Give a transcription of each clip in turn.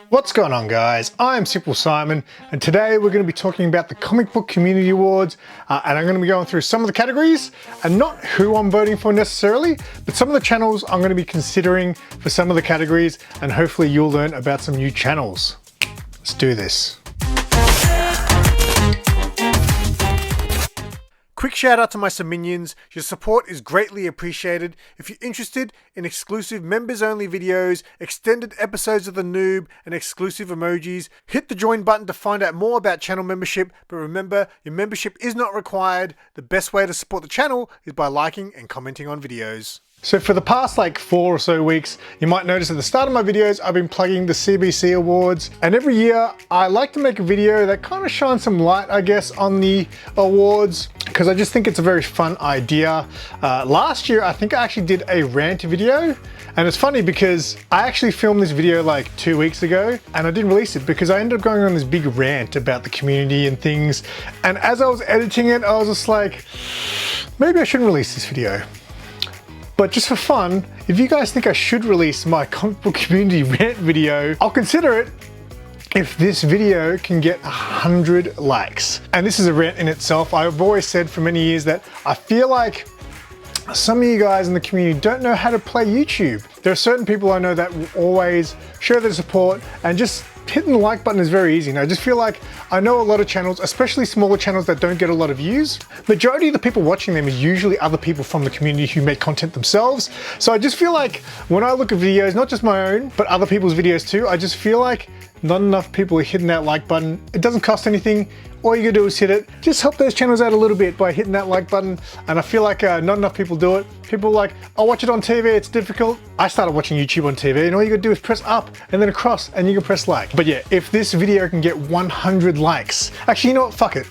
What's going on, guys? I'm Simple Simon, and today we're going to be talking about the Comic Book Community Awards, and I'm going to be going through some of the categories, and not who I'm voting for necessarily, but some of the channels I'm going to be considering for some of the categories, and hopefully you'll learn about some new channels. Let's do this. Quick shout out to my minions. Your support is greatly appreciated. If you're interested in exclusive members only videos, extended episodes of The Noob, and exclusive emojis, hit the join button to find out more about channel membership. But remember, your membership is not required. The best way to support the channel is by liking and commenting on videos. So for the past 4 or so weeks, you might notice at the start of my videos, I've been plugging the CBC Awards. And every year, I like to make a video that kind of shines some light, I guess, on the awards, because I just think it's a very fun idea. Last year, I think I actually did a rant video. And it's funny because I actually filmed this video 2 weeks ago, and I didn't release it because I ended up going on this big rant about the community and things. And as I was editing it, I was just like, maybe I shouldn't release this video. But just for fun, if you guys think I should release my comic book community rant video, I'll consider it if this video can get 100 likes. And this is a rant in itself. I've always said for many years that I feel like some of you guys in the community don't know how to play YouTube. There are certain people I know that will always show their support, and just hitting the like button is very easy. And I just feel like I know a lot of channels, especially smaller channels that don't get a lot of views. Majority of the people watching them is usually other people from the community who make content themselves. So I just feel like when I look at videos, not just my own, but other people's videos too, I just feel like not enough people are hitting that like button. It doesn't cost anything. All you gotta do is hit it. Just help those channels out a little bit by hitting that like button. And I feel like not enough people do it. People are like, I'll watch it on TV, it's difficult. I started watching YouTube on TV, and all you gotta do is press up and then across, and you can press like. But yeah, if this video can get 100 likes, actually, you know what, fuck it.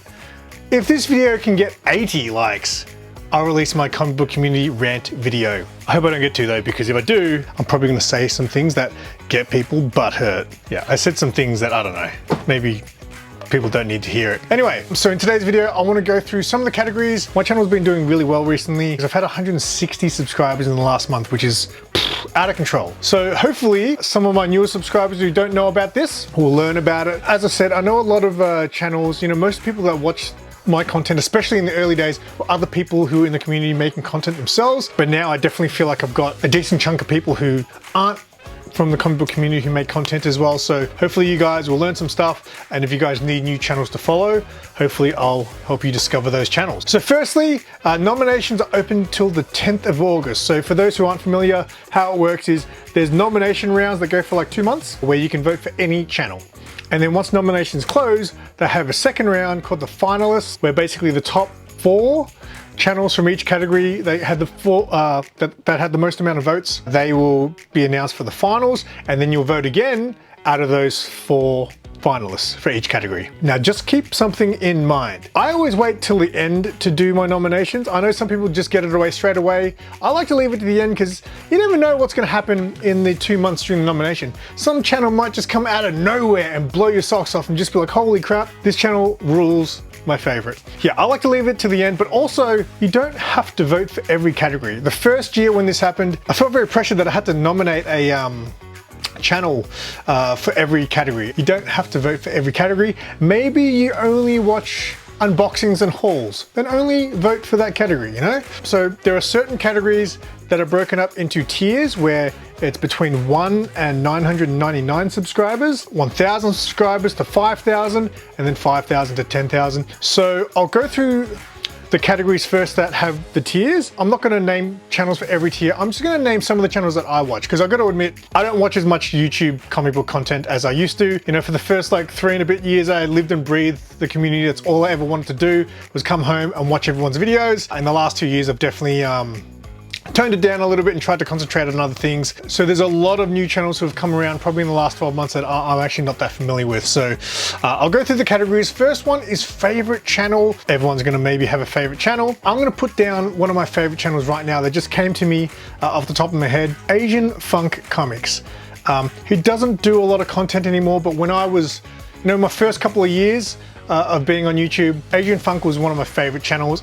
If this video can get 80 likes, I'll release my comic book community rant video. I hope I don't get to though, because if I do, I'm probably gonna say some things that get people butthurt. Yeah, I said some things that, I don't know, maybe people don't need to hear it. Anyway, so in today's video, I want to go through some of the categories. My channel's been doing really well recently because I've had 160 subscribers in the last month, which is out of control. So hopefully some of my newer subscribers who don't know about this will learn about it. As I said, I know a lot of channels, most people that watch my content, especially in the early days, were other people who are in the community making content themselves. But now I definitely feel like I've got a decent chunk of people who aren't from the comic book community who make content as well. So hopefully you guys will learn some stuff, and if you guys need new channels to follow, hopefully I'll help you discover those channels. So firstly, nominations are open till the 10th of August. So for those who aren't familiar, how it works is there's nomination rounds that go for 2 months where you can vote for any channel. And then once nominations close, they have a second round called the finalists, where basically the top 4 channels from each category, they had the 4 that had the most amount of votes, they will be announced for the finals, and then you'll vote again out of those 4 finalists for each category. Now just keep something in mind. I always wait till the end to do my nominations. I know some people just get it away straight away. I like to leave it to the end because you never know what's going to happen in the 2 months during the nomination. Some channel might just come out of nowhere and blow your socks off and just be like, holy crap, this channel rules. My favorite. Yeah, I like to leave it to the end, but also you don't have to vote for every category. The first year when this happened, I felt very pressured that I had to nominate a channel for every category. You don't have to vote for every category. Maybe you only watch unboxings and hauls, then only vote for that category, So there are certain categories that are broken up into tiers where it's between 1 and 999 subscribers, 1,000 subscribers to 5,000, and then 5,000 to 10,000. So I'll go through the categories first that have the tiers. I'm not gonna name channels for every tier. I'm just gonna name some of the channels that I watch, because I've got to admit, I don't watch as much YouTube comic book content as I used to. For the first 3 and a bit years, I lived and breathed the community. That's all I ever wanted to do, was come home and watch everyone's videos. In the last 2 years, I've definitely toned it down a little bit and tried to concentrate on other things. So there's a lot of new channels who have come around probably in the last 12 months that I'm actually not that familiar with. So I'll go through the categories. First one is favorite channel. Everyone's gonna maybe have a favorite channel. I'm gonna put down one of my favorite channels right now that just came to me off the top of my head, AznFunk Comics. He doesn't do a lot of content anymore, but when I was, my first couple of years, of being on YouTube. AznFunk was one of my favorite channels.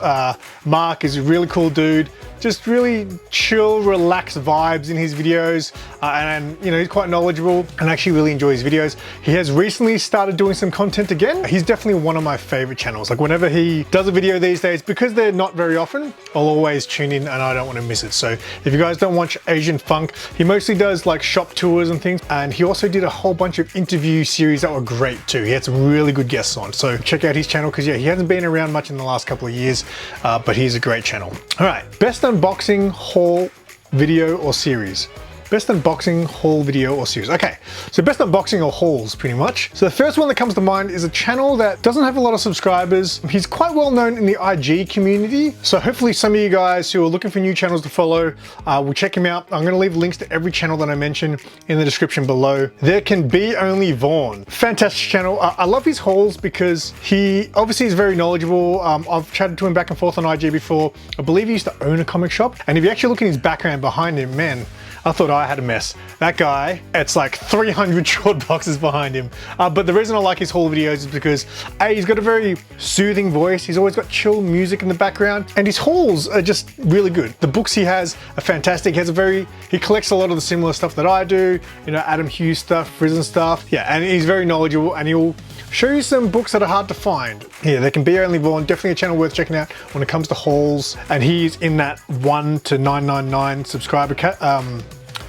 Mark is a really cool dude. Just really chill, relaxed vibes in his videos, and you know, he's quite knowledgeable and actually really enjoy his videos. He has recently started doing some content again. He's definitely one of my favorite channels. Like whenever he does a video these days, because they're not very often, I'll always tune in and I don't want to miss it. So if you guys don't watch AznFunk, he mostly does like shop tours and things, and he also did a whole bunch of interview series that were great too. He had some really good guests on, so check out his channel because yeah, he hasn't been around much in the last couple of years, but he's a great channel. All right, best unboxing, haul, video or series. Best unboxing, haul, video or series. Okay, so best unboxing or hauls pretty much. So the first one that comes to mind is a channel that doesn't have a lot of subscribers. He's quite well known in the IG community. So hopefully some of you guys who are looking for new channels to follow will check him out. I'm gonna leave links to every channel that I mention in the description below. ThereCanBeOnlyVaughn. Fantastic channel. I love his hauls because he obviously is very knowledgeable. I've chatted to him back and forth on IG before. I believe he used to own a comic shop. And if you actually look at his background behind him, man, I thought I had a mess. That guy, it's like 300 short boxes behind him. But the reason I like his haul videos is because A, he's got a very soothing voice. He's always got chill music in the background, and his hauls are just really good. The books he has are fantastic. He collects a lot of the similar stuff that I do, you know, Adam Hughes stuff, Prison stuff. Yeah, and he's very knowledgeable, and he'll show you some books that are hard to find. Yeah, ThereCanBeOnlyVaughn, definitely a channel worth checking out when it comes to hauls. And he's in that 1 to 999 subscriber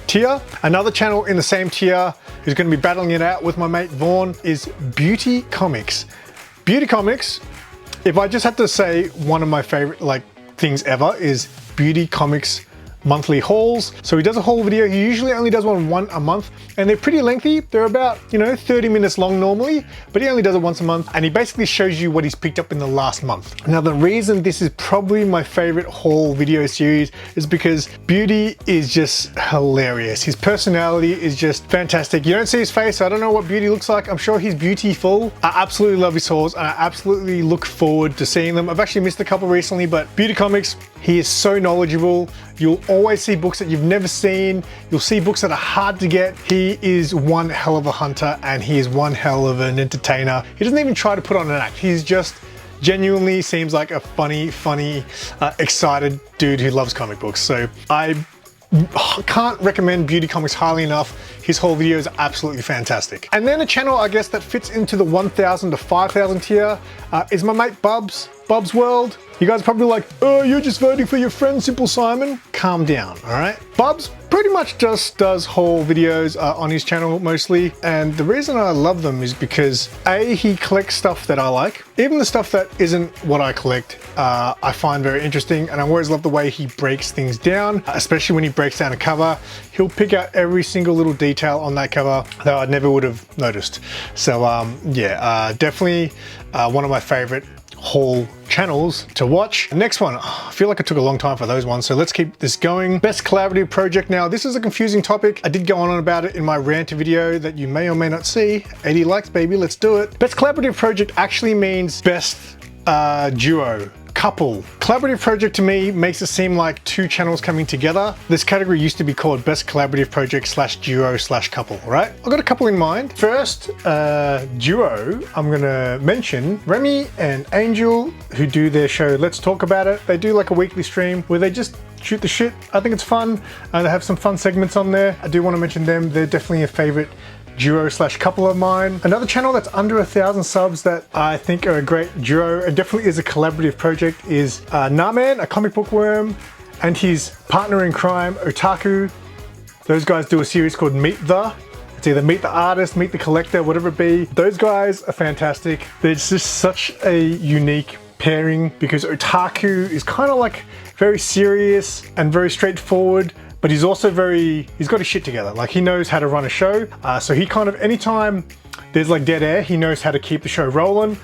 tier. Another channel in the same tier who's going to be battling it out with my mate Vaughn is Beauty Comics. Beauty Comics, if I just had to say one of my favorite like things ever, is Beauty Comics monthly hauls. So he does a haul video. He usually only does one a month, and they're pretty lengthy. They're about, you know, 30 minutes long normally, but he only does it once a month, and he basically shows you what he's picked up in the last month. Now, the reason this is probably my favorite haul video series is because Beauty is just hilarious. His personality is just fantastic. You don't see his face, so I don't know what Beauty looks like. I'm sure he's beautiful. I absolutely love his hauls, and I absolutely look forward to seeing them. I've actually missed a couple recently, but Beauty Comics, he is so knowledgeable. You'll always see books that you've never seen. You'll see books that are hard to get. He is one hell of a hunter, and he is one hell of an entertainer. He doesn't even try to put on an act. He's just genuinely seems like a funny, excited dude who loves comic books. So I can't recommend Beauty Comics highly enough. His whole video is absolutely fantastic. And then a channel, I guess, that fits into the 1,000 to 5,000 tier is my mate Bub's World. You guys are probably like, oh, you're just voting for your friend Simple Simon. Calm down, all right? Bubs pretty much just does haul videos on his channel mostly. And the reason I love them is because A, he collects stuff that I like. Even the stuff that isn't what I collect, I find very interesting. And I always love the way he breaks things down, especially when he breaks down a cover. He'll pick out every single little detail on that cover that I never would have noticed. So yeah, definitely one of my favorite haul channels to watch. Next one, I feel like it took a long time for those ones, so let's keep this going. Best collaborative project. Now, this is a confusing topic. I did go on about it in my rant video that you may or may not see. 80 likes, baby, let's do it. Best collaborative project actually means best duo, couple. Collaborative project to me makes it seem like two channels coming together. This category used to be called best collaborative project / duo / couple, right? I've got a couple in mind. First, duo, I'm gonna mention Remy and Angel, who do their show Let's Talk About It. They do like a weekly stream where they just shoot the shit. I think it's fun. They have some fun segments on there. I do want to mention them. They're definitely a favorite duo / couple of mine. Another channel that's under 1,000 subs that I think are a great duo, and definitely is a collaborative project, is Naman, a comic book worm, and his partner in crime, Otaku. Those guys do a series called Meet The. It's either Meet the Artist, Meet the Collector, whatever it be. Those guys are fantastic. They're just such a unique pairing because Otaku is kind of like very serious and very straightforward, but he's also he's got his shit together. Like, he knows how to run a show. So he kind of, anytime there's like dead air, he knows how to keep the show rolling.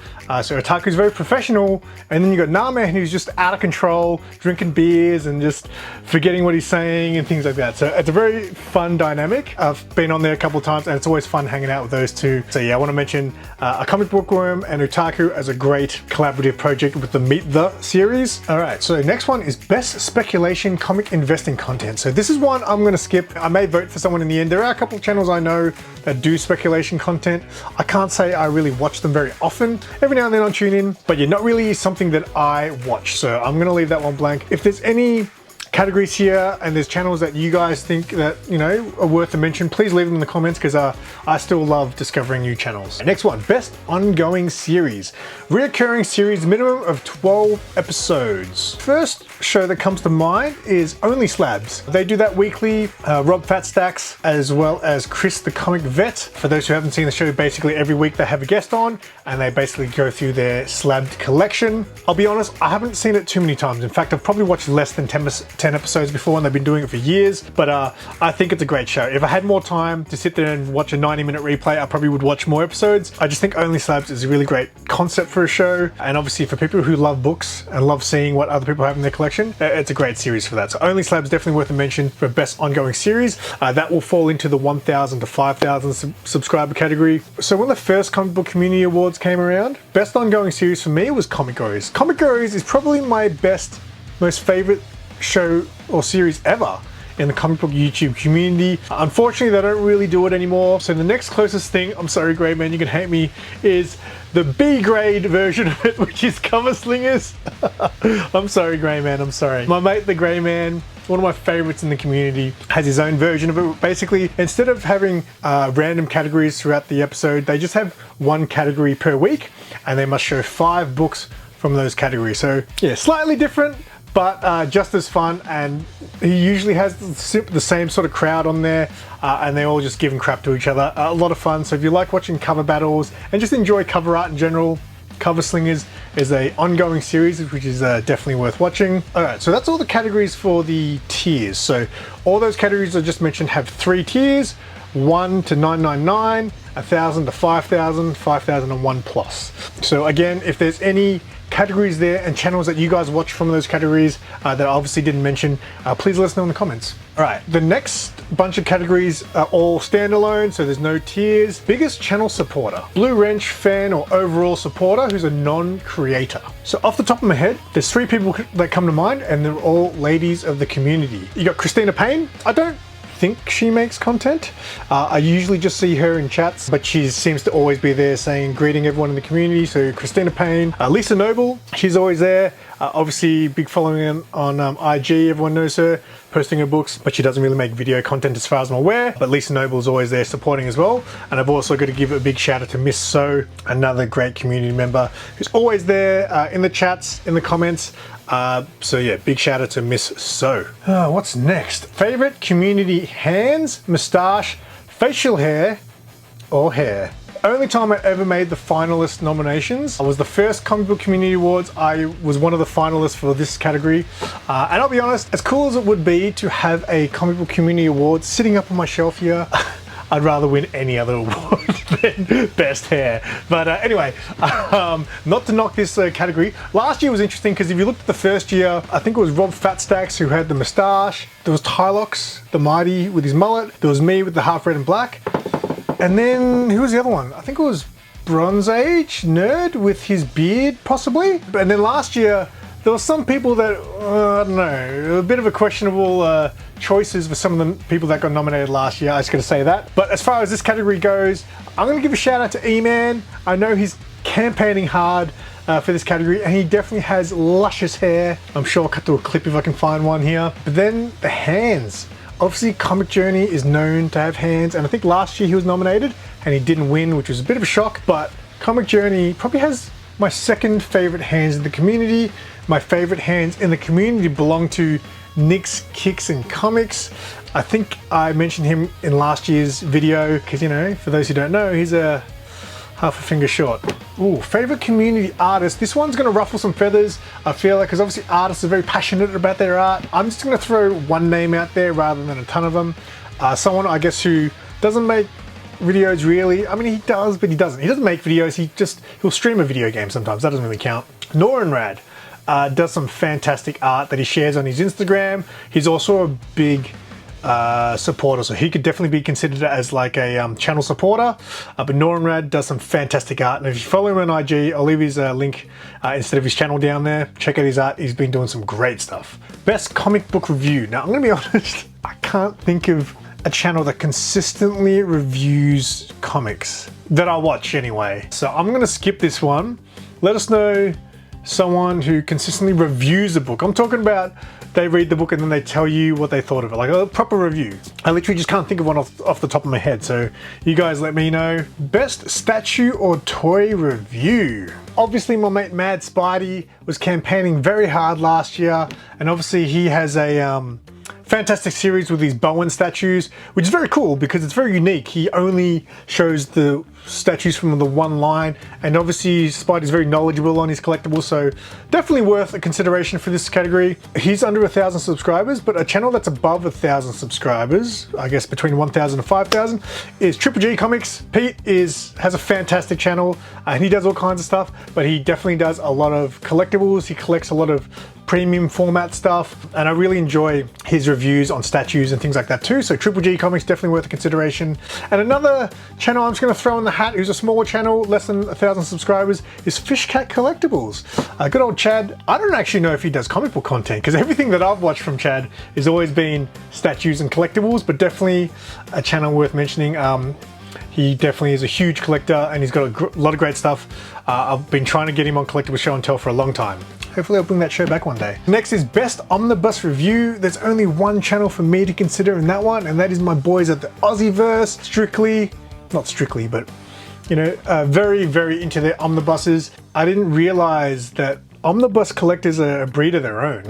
So Otaku's very professional. And then you got Naman, who's just out of control, drinking beers and just forgetting what he's saying and things like that. So it's a very fun dynamic. I've been on there a couple of times and it's always fun hanging out with those two. So yeah, I want to mention a comic book worm and Otaku as a great collaborative project with the Meet The series. All right, so next one is best speculation comic investing content. So this is one I'm going to skip. I may vote for someone in the end. There are a couple of channels I know that do speculation content. I can't say I really watch them very often. Every now now and then I'll tune in, but yeah, not really something that I watch. So I'm gonna leave that one blank. If there's any categories here and there's channels that you guys think that, you know, are worth a mention, please leave them in the comments, because I still love discovering new channels. Next one, best ongoing series. Reoccurring series, minimum of 12 episodes. First show that comes to mind is OnlySlabs. They do that weekly. Rob Fatstacks as well as Chris the Comic Vet. For those who haven't seen the show, basically every week they have a guest on and they basically go through their slabbed collection. I'll be honest, I haven't seen it too many times. In fact, I've probably watched less than 10 episodes before, and they've been doing it for years, but I think it's a great show. If I had more time to sit there and watch a 90-minute replay, I probably would watch more episodes. I just think OnlySlabs is a really great concept for a show, and obviously for people who love books and love seeing what other people have in their collection, it's a great series for that. So OnlySlabs definitely worth a mention for best ongoing series. That will fall into the 1,000 to 5,000 subscriber category. So when the first comic book community awards came around, best ongoing series for me was Comic Goes. Comic Goes is probably my most favorite show or series ever in the comic book YouTube community. Unfortunately, they don't really do it anymore. So the next closest thing, I'm sorry, Grey Man, you can hate me, is the B grade version of it, which is Cover Slingers. I'm sorry, Grey Man, I'm sorry. My mate, the Grey Man, one of my favorites in the community, has his own version of it. Basically, instead of having random categories throughout the episode, they just have one category per week, and they must show 5 books from those categories. So yeah, slightly different, but just as fun, and he usually has the same sort of crowd on there, and they're all just giving crap to each other. A lot of fun. So if you like watching cover battles and just enjoy cover art in general, Cover Slingers is a ongoing series, which is definitely worth watching. Alright, so that's all the categories for the tiers. So all those categories I just mentioned have 3 tiers, 1 to 999, 1,000 to 5,000, 5,000 and 1 plus. So again, if there's any categories there and channels that you guys watch from those categories that I obviously didn't mention, please let us know in the comments. All right, the next bunch of categories are all standalone, so there's no tiers. Biggest channel supporter, Blue Wrench fan or overall supporter who's a non-creator. So off the top of my head, there's 3 people that come to mind, and they're all ladies of the community. You got Christina Payne. I don't think she makes content. I usually just see her in chats, but she seems to always be there saying, greeting everyone in the community. So Christina Payne. Lisa Noble, she's always there. Obviously big following on IG, everyone knows her, posting her books, but she doesn't really make video content as far as I'm aware. But Lisa Noble's always there supporting as well. And I've also got to give a big shout out to Miss So, another great community member who's always there in the chats, in the comments. So yeah, big shout out to Miss So. What's next? Favorite community hands, moustache, facial hair, or hair? Only time I ever made the finalist nominations. I was the first Comic Book Community Awards. I was one of the finalists for this category. And I'll be honest, as cool as it would be to have a Comic Book Community Award sitting up on my shelf here, I'd rather win any other award than best hair. But anyway, not to knock this category. Last year was interesting because if you looked at the first year, I think it was Rob Fatstacks who had the moustache. There was Tylox, the Mighty, with his mullet. There was me with the half red and black. And then, who was the other one? I think it was Bronze Age Nerd with his beard, possibly. And then last year, there were some people that, I don't know, a bit of a questionable choices for some of the people that got nominated last year. I was going to say that. But as far as this category goes, I'm going to give a shout out to Eman. I know he's campaigning hard for this category, and he definitely has luscious hair. I'm sure I'll cut to a clip if I can find one here. But then the hands. Obviously, Comic Journey is known to have hands, and I think last year he was nominated and he didn't win, which was a bit of a shock. But Comic Journey probably has my second favorite hands in the community. My favorite hands in the community belong to Nix, Kix, and Comics. I think I mentioned him in last year's video because, you know, for those who don't know, he's a half a finger short. Ooh, favorite community artist. This one's gonna ruffle some feathers, I feel like, because obviously artists are very passionate about their art. I'm just gonna throw one name out there rather than a ton of them. Someone, I guess, who doesn't make videos really. I mean, he does, but he doesn't. He doesn't make videos, he'll stream a video game sometimes. That doesn't really count. Norenrad does some fantastic art that he shares on his Instagram. He's also a big supporter, so he could definitely be considered as like a channel supporter. But Norenrad does some fantastic art, and if you follow him on IG, I'll leave his link instead of his channel down there. Check out his art. He's been doing some great stuff. Best comic book review. Now, I'm gonna be honest, I can't think of a channel that consistently reviews comics that I watch anyway, so I'm gonna skip this one. let us know someone who consistently reviews a book. I'm talking about they read the book and then they tell you what they thought of it, like a proper review. I literally just can't think of one off the top of my head, so you guys let me know. Best statue or toy review. Obviously my mate MadSpidey was campaigning very hard last year, and obviously he has a fantastic series with these Bowen statues, which is very cool because it's very unique. He only shows the statues from the one line, and obviously Spidey's very knowledgeable on his collectibles, so definitely worth a consideration for this category. He's under 1,000 subscribers, but a channel that's above 1,000 subscribers, I guess between 1,000 and 5,000, is Giggs Comics. Pete has a fantastic channel, and he does all kinds of stuff, but he definitely does a lot of collectibles. He collects a lot of premium format stuff, and I really enjoy his reviews on statues and things like that too. So Giggs Comics, definitely worth a consideration. And another channel I'm just going to throw in the hat, who's a smaller channel, less than 1,000 subscribers, is Fishcat Collectibles. Good old Chad. I don't actually know if he does comic book content, because everything that I've watched from Chad has always been statues and collectibles, but definitely a channel worth mentioning. He definitely is a huge collector, and he's got a lot of great stuff. I've been trying to get him on Collectible Show and Tell for a long time. Hopefully I'll bring that show back one day. Next is Best Omnibus Review. There's only one channel for me to consider in that one, and that is my boys at the Aussieverse. Not strictly, but you know, very, very into their omnibuses. I didn't realize that omnibus collectors are a breed of their own.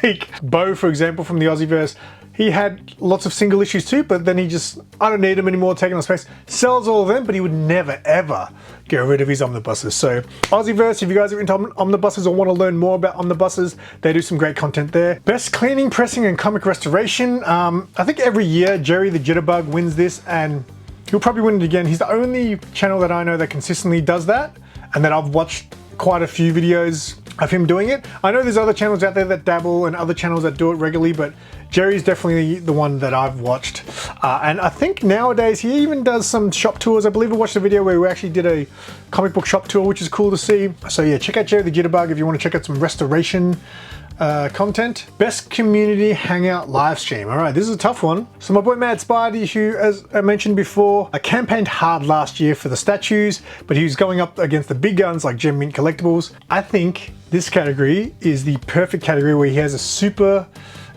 Like Bo, for example, from the Aussieverse, he had lots of single issues too, but then he just, I don't need them anymore, taking up space, sells all of them, but he would never ever get rid of his omnibuses. So Aussieverse, if you guys are into omnibuses or want to learn more about omnibuses, they do some great content there. Best cleaning, pressing, and comic restoration. I think every year Jerry the Jitterbug wins this, and he'll probably win it again. He's the only channel that I know that consistently does that, and that I've watched quite a few videos of him doing it. I know there's other channels out there that dabble and other channels that do it regularly, but Jerry's definitely the one that I've watched. And I think nowadays he even does some shop tours. I believe I watched a video where we actually did a comic book shop tour, which is cool to see. So yeah, check out Jerry the Jitterbug if you want to check out some restoration content. Best community hangout live stream. All right, this is a tough one. So my boy MadSpidey, who, as I mentioned before, campaigned hard last year for the statues, but he was going up against the big guns like Gem Mint Collectibles. I think this category is the perfect category where he has a super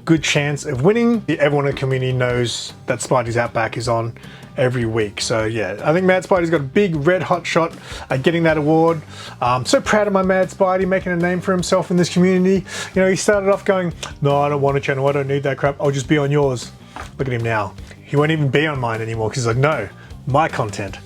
good chance of winning. Everyone in the community knows that Spidey's Outback is on every week. So yeah, I think MadSpidey's got a big red hot shot at getting that award. I'm so proud of my MadSpidey making a name for himself in this community. You know, he started off going, no, I don't want a channel, I don't need that crap, I'll just be on yours. Look at him now. He won't even be on mine anymore because he's like, no, my content.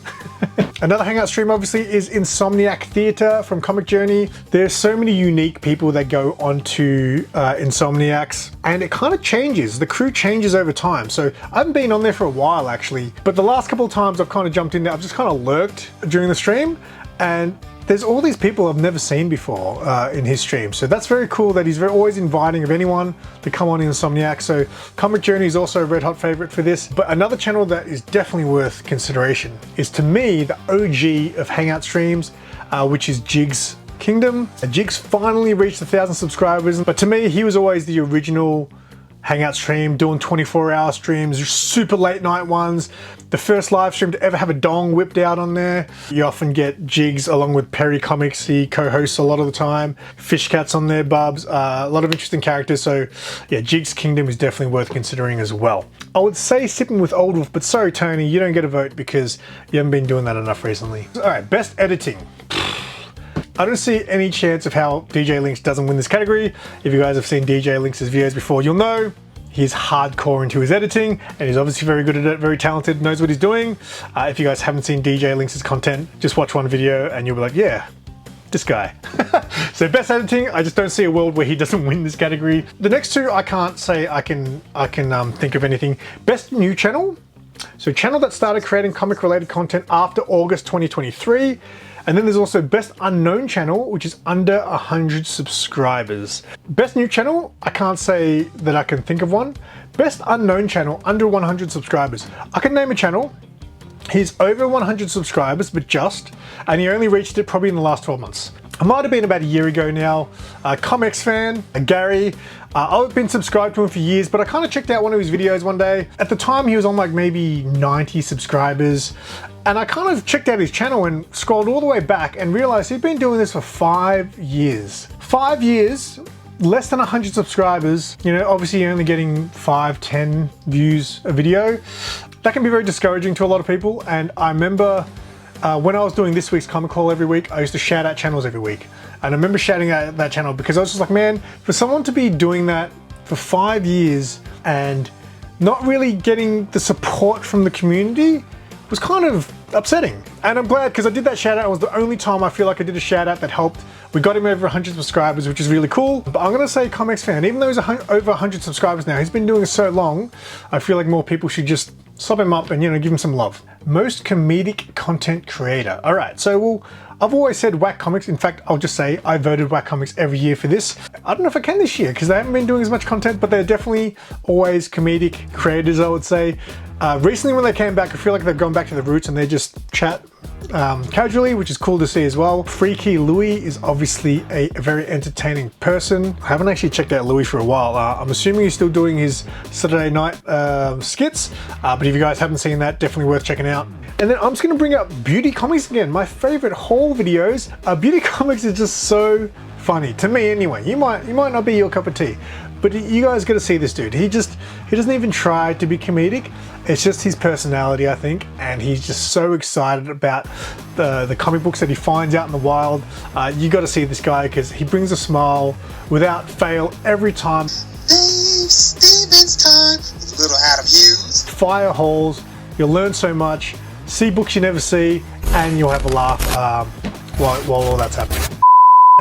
Another hangout stream obviously is Insomniac Theatre from Comic Journey. There's so many unique people that go onto Insomniacs, and it kind of changes. The crew changes over time. So I haven't been on there for a while actually, but the last couple of times I've kind of jumped in there, I've just kind of lurked during the stream, and there's all these people I've never seen before in his stream. So that's very cool that he's always inviting of anyone to come on Insomniac. So Comic Journey is also a red hot favorite for this. But another channel that is definitely worth consideration is, to me, the OG of hangout streams, which is Jiggs Kingdom. Jiggs finally reached 1,000 subscribers, but to me, he was always the original hangout stream, doing 24-hour streams, super late night ones. The first live stream to ever have a dong whipped out on there. You often get Jiggs along with Perry Comics. He co-hosts a lot of the time. Fishcat's on there, Bubs. A lot of interesting characters. So yeah, Jiggs Kingdom is definitely worth considering as well. I would say Sipping with Old Wolf, but sorry Tony, you don't get a vote because you haven't been doing that enough recently. All right, best editing. I don't see any chance of how DJ Linx doesn't win this category. If you guys have seen DJ Linx's videos before, you'll know he's hardcore into his editing, and he's obviously very good at it, very talented, knows what he's doing. If you guys haven't seen DJ Linx's content, just watch one video and you'll be like, yeah, this guy. So best editing, I just don't see a world where he doesn't win this category. The next two, I can't say I can think of anything. Best new channel. So channel that started creating comic related content after August 2023. And then there's also Best Unknown Channel, which is under 100 subscribers. Best New Channel, I can't say that I can think of one. Best Unknown Channel, under 100 subscribers. I can name a channel. He's over 100 subscribers, but and he only reached it probably in the last 12 months. it might have been about a year ago now, comics fan, Gary. I've been subscribed to him for years, but I kind of checked out one of his videos one day. At the time, he was on like maybe 90 subscribers. And I kind of checked out his channel and scrolled all the way back and realized he'd been doing this for 5 years. 5 years, less than 100 subscribers. You know, obviously you're only getting 5, 10 views a video. That can be very discouraging to a lot of people. And I remember when I was doing this week's Comic Haul every week, I used to shout out channels every week. And I remember shouting out that channel because I was just like, man, for someone to be doing that for 5 years and not really getting the support from the community was kind of upsetting. And I'm glad because I did that shout out. It was the only time I feel like I did a shout out that helped. We got him over 100 subscribers, which is really cool. But I'm gonna say Comics Fan, even though he's over 100 subscribers now, he's been doing it so long, I feel like more people should just sub him up and, you know, give him some love. Most comedic content creator. All right, so I've always said Whack Comics. In fact, I'll just say I voted Whack Comics every year for this. I don't know if I can this year because they haven't been doing as much content, but they're definitely always comedic creators, I would say. Recently when they came back, I feel like they've gone back to the roots and they just chat casually, which is cool to see as well. Freaky Louie is obviously a very entertaining person. I haven't actually checked out Louie for a while. I'm assuming he's still doing his Saturday night skits, but if you guys haven't seen that, definitely worth checking out. And then I'm just gonna bring up Beauty Comics again, my favorite haul videos. Beauty Comics is just so funny, to me anyway. You might not be your cup of tea, but you guys gotta see this dude. He doesn't even try to be comedic. It's just his personality, I think, and he's just so excited about the comic books that he finds out in the wild. You gotta see this guy because he brings a smile without fail every time. Dave Stevens time with little Adam Hughes. Fire holes, you'll learn so much, see books you never see, and you'll have a laugh while all that's happening.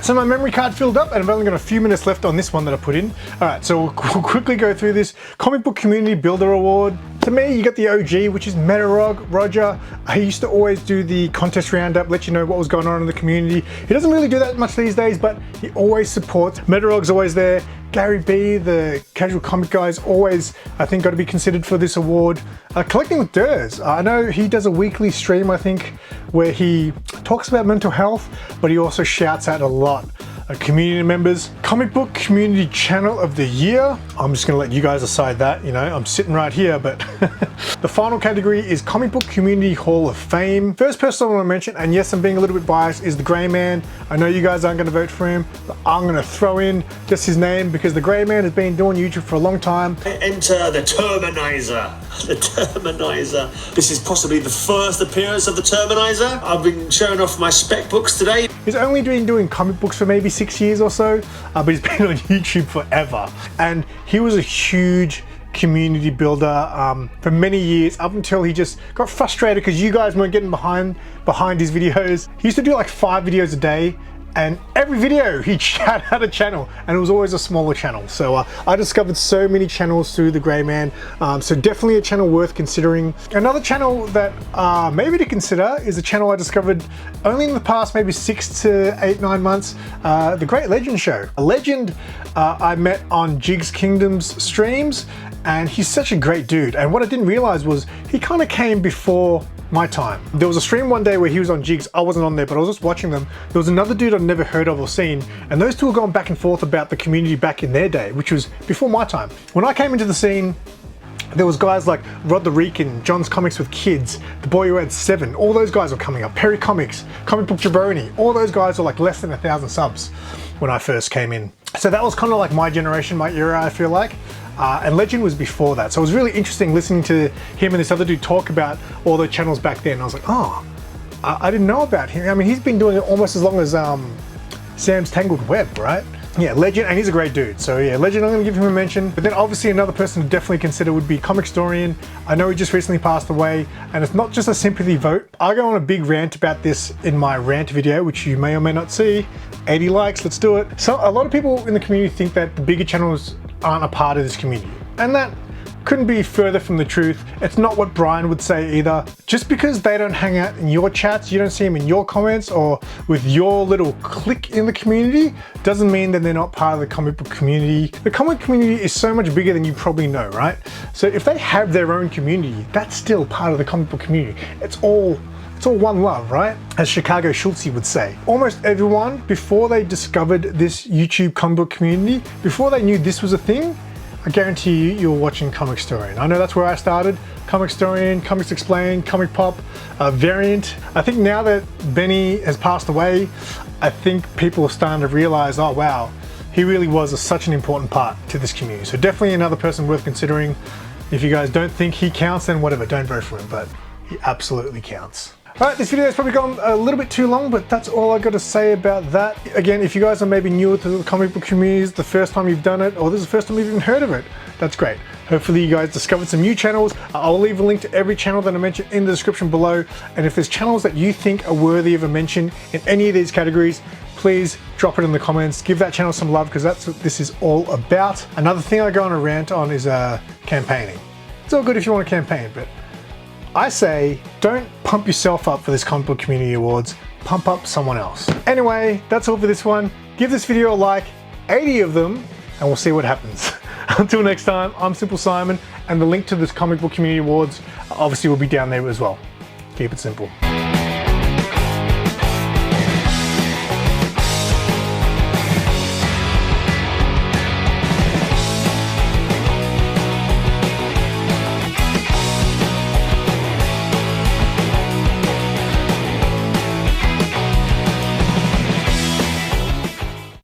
So my memory card filled up and I've only got a few minutes left on this one that I put in. All right, so we'll quickly go through this. Comic Book Community Builder Award. To me, you got the OG, which is Roger. He used to always do the contest roundup, let you know what was going on in the community. He doesn't really do that much these days, but he always supports. Metarog's always there. Gary B, the casual comic guy, is always, I think, got to be considered for this award. Collecting with Durs. I know he does a weekly stream, I think, where he talks about mental health, but he also shouts out a lot of community members. Comic Book Community Channel of the Year. I'm just gonna let you guys decide that, you know, I'm sitting right here, but the final category is Comic Book Community Hall of Fame. First person I want to mention, and yes, I'm being a little bit biased, is the Grey Man. I know you guys aren't gonna vote for him, but I'm gonna throw in just his name because the Grey Man has been doing YouTube for a long time. Enter the Terminizer. The Terminizer. This is possibly the first appearance of the Terminizer. I've been showing off my spec books today. He's only been doing comic books for maybe 6 years or so, but he's been on YouTube forever. And he was a huge community builder for many years, up until he just got frustrated because you guys weren't getting behind his videos. He used to do like 5 videos a day, and every video he'd shout out a channel, and it was always a smaller channel. So I discovered so many channels through the Grey Man, so definitely a channel worth considering. Another channel that maybe to consider is a channel I discovered only in the past maybe 6 to 8, 9 months, The Great Legend Show. A legend I met on Jiggs Kingdom's streams, and he's such a great dude. And what I didn't realize was he kind of came before my time. There was a stream one day where he was on Jiggs. I wasn't on there, but I was just watching them. There was another dude I'd never heard of or seen, and those two were going back and forth about the community back in their day, which was before my time. When I came into the scene, there was guys like Rod the Reekin, John's Comics with Kids, The Boy Who Had 7, all those guys were coming up. Perry Comics, Comic Book Jabroni, all those guys were like less than 1,000 subs when I first came in. So that was kind of like my generation, my era, I feel like. And Legend was before that. So it was really interesting listening to him and this other dude talk about all the channels back then. I was like, oh, I didn't know about him. I mean, he's been doing it almost as long as Sam's Tangled Web, right? Yeah, Legend, and he's a great dude. So yeah, Legend, I'm gonna give him a mention. But then obviously another person to definitely consider would be Comic Storian. I know he just recently passed away, and it's not just a sympathy vote. I go on a big rant about this in my rant video, which you may or may not see. 80 likes, let's do it. So a lot of people in the community think that the bigger channels aren't a part of this community, and that couldn't be further from the truth. It's not what Brian would say either. Just because they don't hang out in your chats, you don't see them in your comments or with your little clique in the community, doesn't mean that they're not part of the comic book community. The comic community is so much bigger than you probably know, right? So if they have their own community, that's still part of the comic book community. It's all It's all one love, right? As Chicago Schultze would say. Almost everyone, before they discovered this YouTube comic book community, before they knew this was a thing, I guarantee you, you're watching Comic Storian. I know that's where I started. Comic Storian, Comics Explained, Comic Pop, Variant. I think now that Benny has passed away, I think people are starting to realize, oh wow, he really was such an important part to this community. So definitely another person worth considering. If you guys don't think he counts, then whatever, don't vote for him, but he absolutely counts. Alright, this video has probably gone a little bit too long, but that's all I got to say about that. Again, if you guys are maybe newer to the comic book communities, the first time you've done it, or this is the first time you've even heard of it, that's great. Hopefully you guys discovered some new channels. I'll leave a link to every channel that I mentioned in the description below. And if there's channels that you think are worthy of a mention in any of these categories, please drop it in the comments. Give that channel some love, because that's what this is all about. Another thing I go on a rant on is campaigning. It's all good if you want to campaign, but I say don't pump yourself up for this comic book community awards, pump up someone else. Anyway, that's all for this one. Give this video a like, 80 of them, and we'll see what happens. Until next time, I'm Simple Simon, and the link to this comic book community awards obviously will be down there as well. Keep it simple.